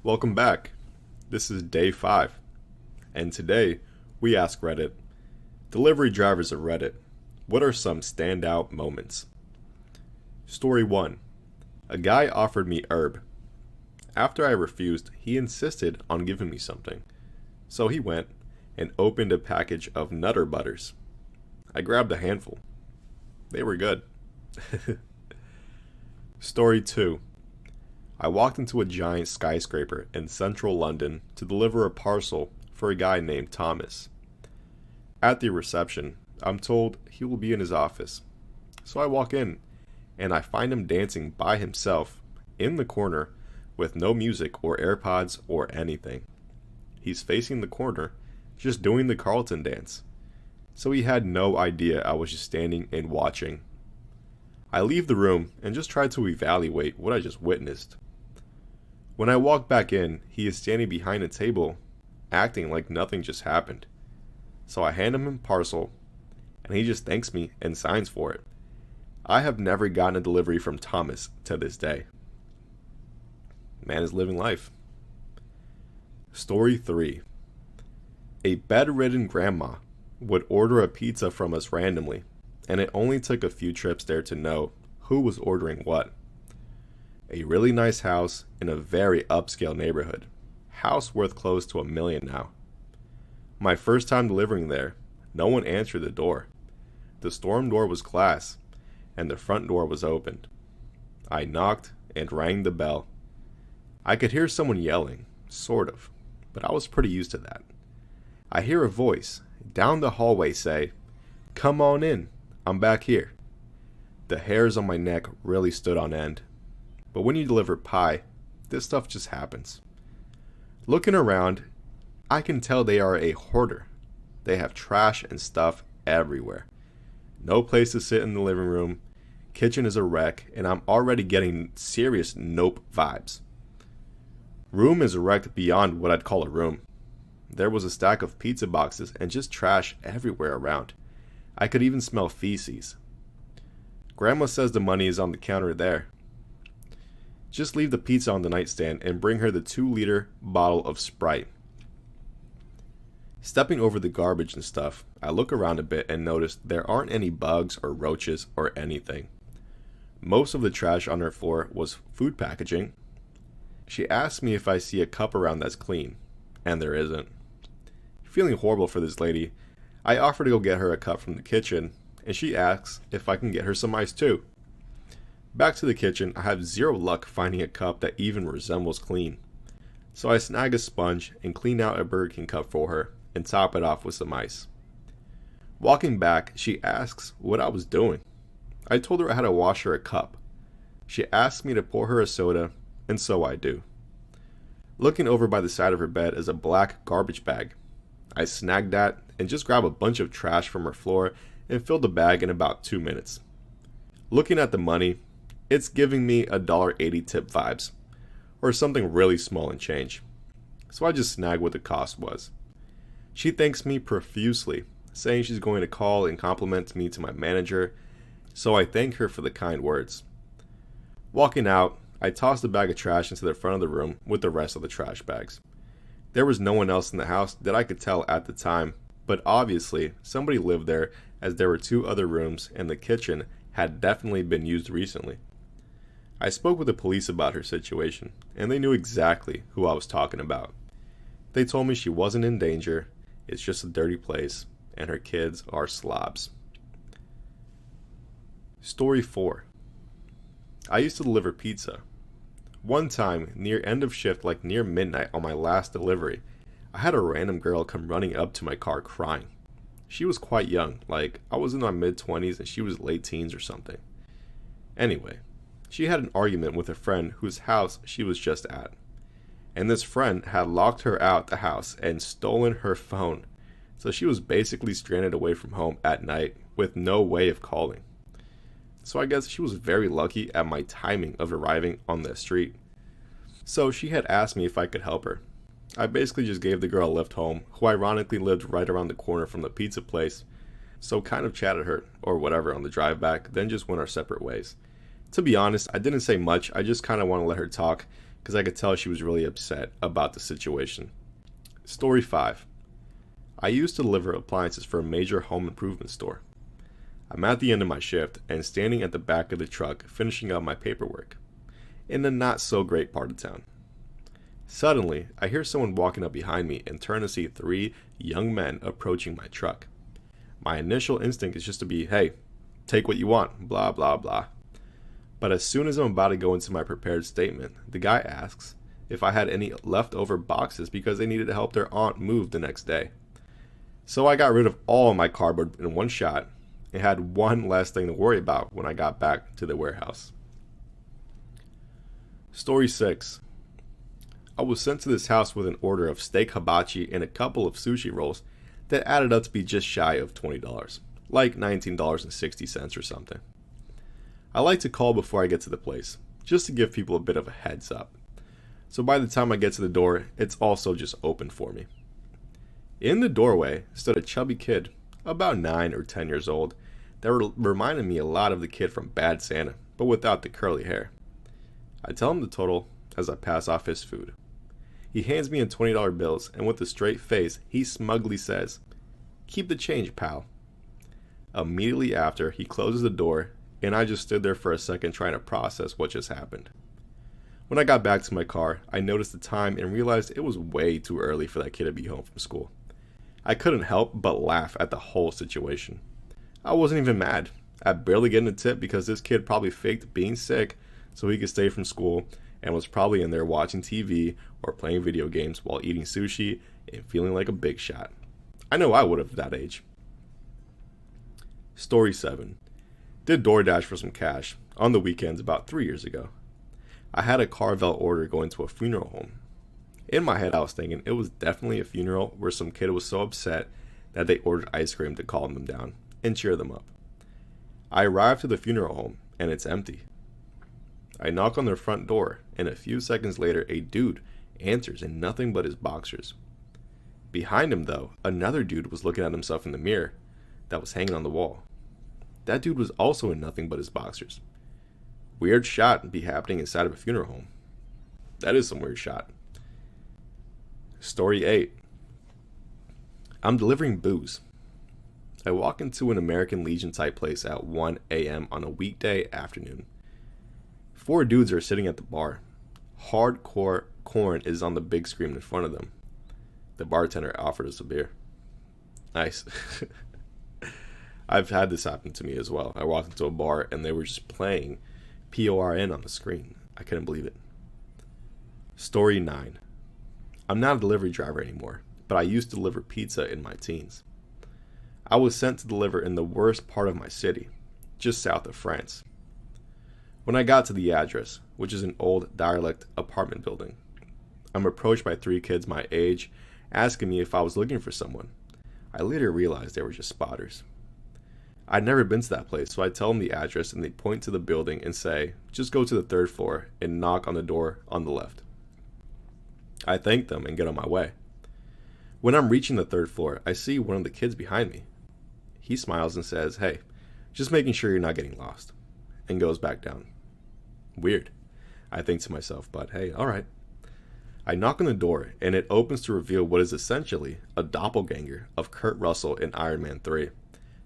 Welcome back. This is day 5, and today we ask Reddit, delivery drivers of Reddit, what are some standout moments? Story 1. A guy offered me herb. After I refused, he insisted on giving me something. So he went and opened a package of Nutter Butters. I grabbed a handful. They were good. Story 2. I walked into a giant skyscraper in central London to deliver a parcel for a guy named Thomas. At the reception, I'm told he will be in his office. So I walk in, and I find him dancing by himself in the corner with no music or AirPods or anything. He's facing the corner, just doing the Carlton dance. So he had no idea I was just standing and watching. I leave the room and just try to evaluate what I just witnessed. When I walk back in, he is standing behind a table, acting like nothing just happened. So I hand him a parcel, and he just thanks me and signs for it. I have never gotten a delivery from Thomas to this day. Man is living life. Story 3. A bedridden grandma would order a pizza from us randomly, and it only took a few trips there to know who was ordering what. A really nice house in a very upscale neighborhood. House worth close to $1 million now. My first time delivering there, no one answered the door. The storm door was glass, and the front door was opened. I knocked and rang the bell. I could hear someone yelling, sort of, but I was pretty used to that. I hear a voice down the hallway say, "Come on in, I'm back here." The hairs on my neck really stood on end. But when you deliver pie, this stuff just happens. Looking around, I can tell they are a hoarder. They have trash and stuff everywhere. No place to sit in the living room. Kitchen is a wreck, and I'm already getting serious nope vibes. Room is wrecked beyond what I'd call a room. There was a stack of pizza boxes and just trash everywhere around. I could even smell feces. Grandma says the money is on the counter there. Just leave the pizza on the nightstand and bring her the 2-liter bottle of Sprite. Stepping over the garbage and stuff, I look around a bit and notice there aren't any bugs or roaches or anything. Most of the trash on her floor was food packaging. She asks me if I see a cup around that's clean, and there isn't. Feeling horrible for this lady, I offer to go get her a cup from the kitchen, and she asks if I can get her some ice too. Back to the kitchen, I have zero luck finding a cup that even resembles clean. So I snag a sponge and clean out a Burger King cup for her and top it off with some ice. Walking back, she asks what I was doing. I told her I had to wash her a cup. She asks me to pour her a soda, and so I do. Looking over by the side of her bed is a black garbage bag. I snag that and just grab a bunch of trash from her floor and fill the bag in about 2 minutes. Looking at the money, it's giving me $1.80 tip vibes, or something really small and change. So I just snag what the cost was. She thanks me profusely, saying she's going to call and compliment me to my manager, so I thank her for the kind words. Walking out, I toss the bag of trash into the front of the room with the rest of the trash bags. There was no one else in the house that I could tell at the time, but obviously somebody lived there as there were 2 other rooms and the kitchen had definitely been used recently. I spoke with the police about her situation, and they knew exactly who I was talking about. They told me she wasn't in danger, it's just a dirty place, and her kids are slobs. Story 4. I used to deliver pizza. One time, near end of shift, like near midnight on my last delivery, I had a random girl come running up to my car crying. She was quite young, like I was in my mid-20s and she was late teens or something. Anyway, she had an argument with a friend whose house she was just at. And this friend had locked her out the house and stolen her phone. So she was basically stranded away from home at night with no way of calling. So I guess she was very lucky at my timing of arriving on the street. So she had asked me if I could help her. I basically just gave the girl a lift home, who ironically lived right around the corner from the pizza place. So kind of chatted her, or whatever, on the drive back, then just went our separate ways. To be honest, I didn't say much, I just kind of want to let her talk, because I could tell she was really upset about the situation. Story 5. I used to deliver appliances for a major home improvement store. I'm at the end of my shift and standing at the back of the truck finishing up my paperwork in a not so great part of town. Suddenly, I hear someone walking up behind me and turn to see 3 young men approaching my truck. My initial instinct is just to be, hey, take what you want, blah, blah, blah. But as soon as I'm about to go into my prepared statement, the guy asks if I had any leftover boxes because they needed to help their aunt move the next day. So I got rid of all of my cardboard in one shot and had one less thing to worry about when I got back to the warehouse. Story 6. I was sent to this house with an order of steak hibachi and a couple of sushi rolls that added up to be just shy of $20, like $19.60 or something. I like to call before I get to the place, just to give people a bit of a heads up. So by the time I get to the door, it's also just open for me. In the doorway stood a chubby kid, about 9 or 10 years old, that reminded me a lot of the kid from Bad Santa, but without the curly hair. I tell him the total as I pass off his food. He hands me in $20 bills, and with a straight face, he smugly says, "Keep the change, pal." Immediately after, he closes the door, and I just stood there for a second trying to process what just happened. When I got back to my car, I noticed the time and realized it was way too early for that kid to be home from school. I couldn't help but laugh at the whole situation. I wasn't even mad at barely getting a tip because this kid probably faked being sick so he could stay from school and was probably in there watching TV or playing video games while eating sushi and feeling like a big shot. I know I would have at that age. Story 7. Did DoorDash for some cash on the weekends about 3 years ago. I had a Carvel order going to a funeral home. In my head I was thinking it was definitely a funeral where some kid was so upset that they ordered ice cream to calm them down and cheer them up. I arrived to the funeral home and it's empty. I knock on their front door, and a few seconds later, a dude answers in nothing but his boxers. Behind him, though, another dude was looking at himself in the mirror that was hanging on the wall. That dude was also in nothing but his boxers. Weird shot be happening inside of a funeral home. That is some weird shot. Story 8. I'm delivering booze. I walk into an American Legion type place at 1 a.m. on a weekday afternoon. 4 dudes are sitting at the bar. Hardcore corn is on the big screen in front of them. The bartender offered us a beer. Nice. I've had this happen to me as well. I walked into a bar and they were just playing PORN on the screen. I couldn't believe it. Story 9. I'm not a delivery driver anymore, but I used to deliver pizza in my teens. I was sent to deliver in the worst part of my city, just south of France. When I got to the address, which is an old derelict apartment building, I'm approached by 3 kids my age, asking me if I was looking for someone. I later realized they were just spotters. I'd never been to that place, so I tell them the address and they point to the building and say, just go to the 3rd floor and knock on the door on the left. I thank them and get on my way. When I'm reaching the 3rd floor, I see one of the kids behind me. He smiles and says, "Hey, just making sure you're not getting lost," and goes back down. Weird, I think to myself, but hey, alright. I knock on the door, and it opens to reveal what is essentially a doppelganger of Kurt Russell in Iron Man 3.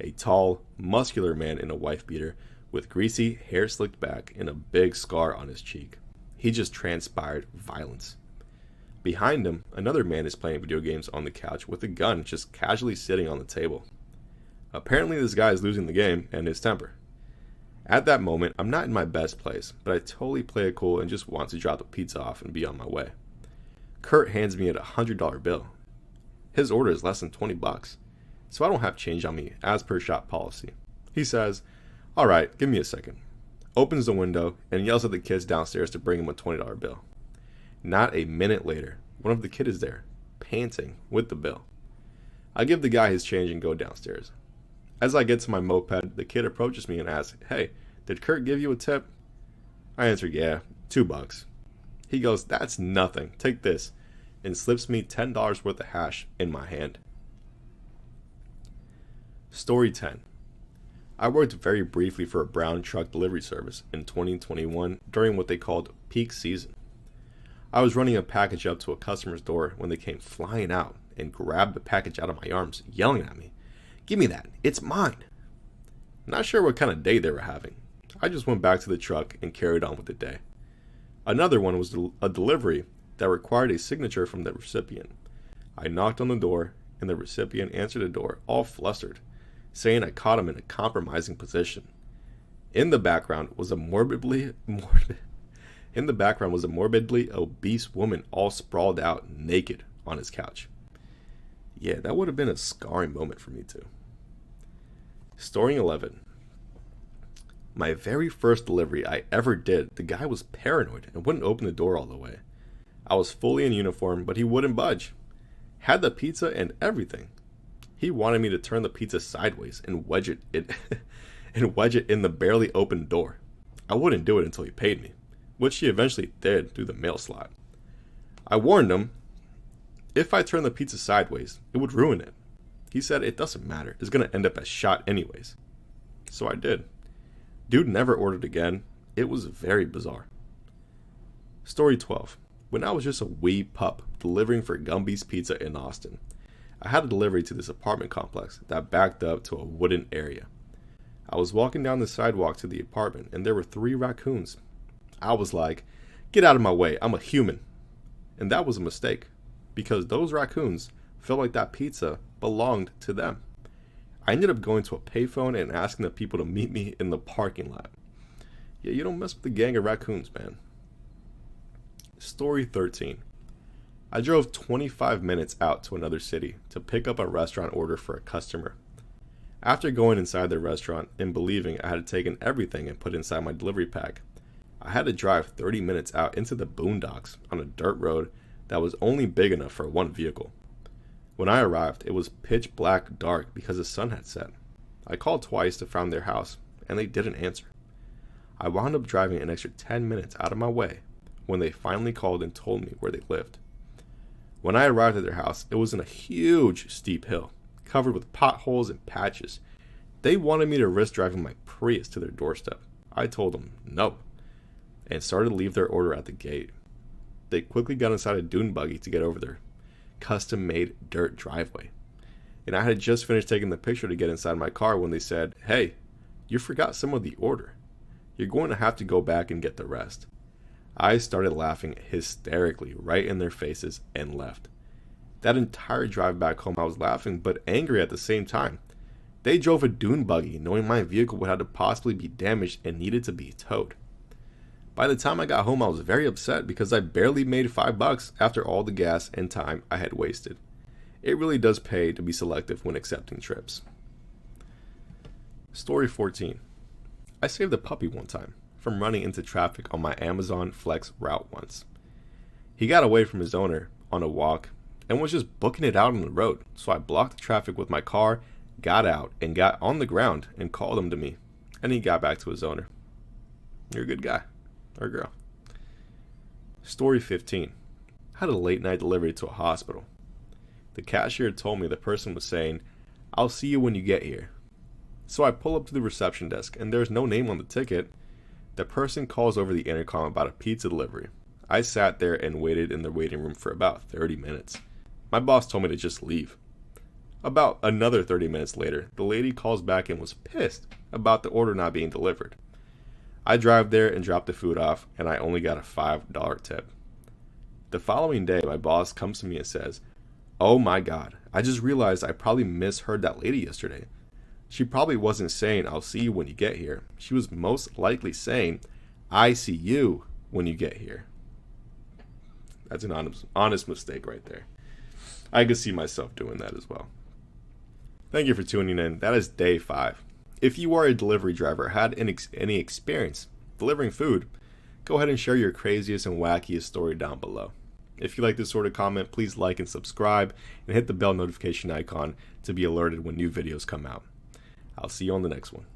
A tall, muscular man in a wife beater with greasy hair slicked back and a big scar on his cheek. He just transpired violence. Behind him, another man is playing video games on the couch with a gun just casually sitting on the table. Apparently this guy is losing the game and his temper. At that moment, I'm not in my best place, but I totally play it cool and just want to drop the pizza off and be on my way. Kurt hands me a $100 bill. His order is less than $20, so I don't have change on me as per shop policy. He says, "Alright, give me a second." Opens the window and yells at the kids downstairs to bring him a $20 bill. Not a minute later, one of the kids is there, panting with the bill. I give the guy his change and go downstairs. As I get to my moped, the kid approaches me and asks, "Hey, did Kurt give you a tip?" I answer, "Yeah, $2. He goes, "That's nothing, take this," and slips me $10 worth of hash in my hand. Story 10. I worked very briefly for a brown truck delivery service in 2021 during what they called peak season. I was running a package up to a customer's door when they came flying out and grabbed the package out of my arms, yelling at me, "Give me that, it's mine." Not sure what kind of day they were having. I just went back to the truck and carried on with the day. Another one was a delivery that required a signature from the recipient. I knocked on the door, and the recipient answered the door, all flustered, saying I caught him in a compromising position. In the background was a morbidly obese woman, all sprawled out, naked on his couch. Yeah, that would have been a scarring moment for me too. Story 11. My very first delivery I ever did, the guy was paranoid and wouldn't open the door all the way. I was fully in uniform, but he wouldn't budge. Had the pizza and everything. He wanted me to turn the pizza sideways and wedge it in the barely opened door. I wouldn't do it until he paid me, which he eventually did through the mail slot. I warned him, if I turned the pizza sideways, it would ruin it. He said it doesn't matter, it's going to end up as shot anyways. So I did. Dude never ordered again. It was very bizarre. Story 12. When I was just a wee pup delivering for Gumby's Pizza in Austin, I had a delivery to this apartment complex that backed up to a wooden area. I was walking down the sidewalk to the apartment and there were 3 raccoons. I was like, "Get out of my way, I'm a human." And that was a mistake, because those raccoons felt like that pizza belonged to them. I ended up going to a payphone and asking the people to meet me in the parking lot. Yeah, you don't mess with the gang of raccoons, man. Story 13. I drove 25 minutes out to another city to pick up a restaurant order for a customer. After going inside the restaurant and believing I had taken everything and put inside my delivery pack, I had to drive 30 minutes out into the boondocks on a dirt road that was only big enough for one vehicle. When I arrived, it was pitch black dark because the sun had set. I called twice to find their house, and they didn't answer. I wound up driving an extra 10 minutes out of my way when they finally called and told me where they lived. When I arrived at their house, it was in a huge, steep hill, covered with potholes and patches. They wanted me to risk driving my Prius to their doorstep. I told them no, and started to leave their order at the gate. They quickly got inside a dune buggy to get over their custom-made dirt driveway. And I had just finished taking the picture to get inside my car when they said, "Hey, you forgot some of the order. You're going to have to go back and get the rest." I started laughing hysterically right in their faces and left. That entire drive back home I was laughing but angry at the same time. They drove a dune buggy knowing my vehicle would have to possibly be damaged and needed to be towed. By the time I got home, I was very upset because I barely made $5 after all the gas and time I had wasted. It really does pay to be selective when accepting trips. Story 14. I saved a puppy one time from running into traffic on my Amazon Flex route once. He got away from his owner on a walk and was just booking it out on the road, so I blocked the traffic with my car, got out, and got on the ground and called him to me, and he got back to his owner. You're a good guy. Or girl. Story 15. I had a late night delivery to a hospital. The cashier told me the person was saying, "I'll see you when you get here." So I pull up to the reception desk and there's no name on the ticket. The person calls over the intercom about a pizza delivery. I sat there and waited in the waiting room for about 30 minutes. My boss told me to just leave. About another 30 minutes later, the lady calls back and was pissed about the order not being delivered. I drive there and drop the food off, and I only got a $5 tip. The following day, my boss comes to me and says, "Oh my God, I just realized I probably misheard that lady yesterday. She probably wasn't saying, 'I'll see you when you get here.' She was most likely saying, 'I see you when you get here.'" That's an honest mistake right there. I could see myself doing that as well. Thank you for tuning in. That is day 5. If you are a delivery driver, had any experience delivering food, go ahead and share your craziest and wackiest story down below. If you like this sort of comment, please like and subscribe and hit the bell notification icon to be alerted when new videos come out. I'll see you on the next one.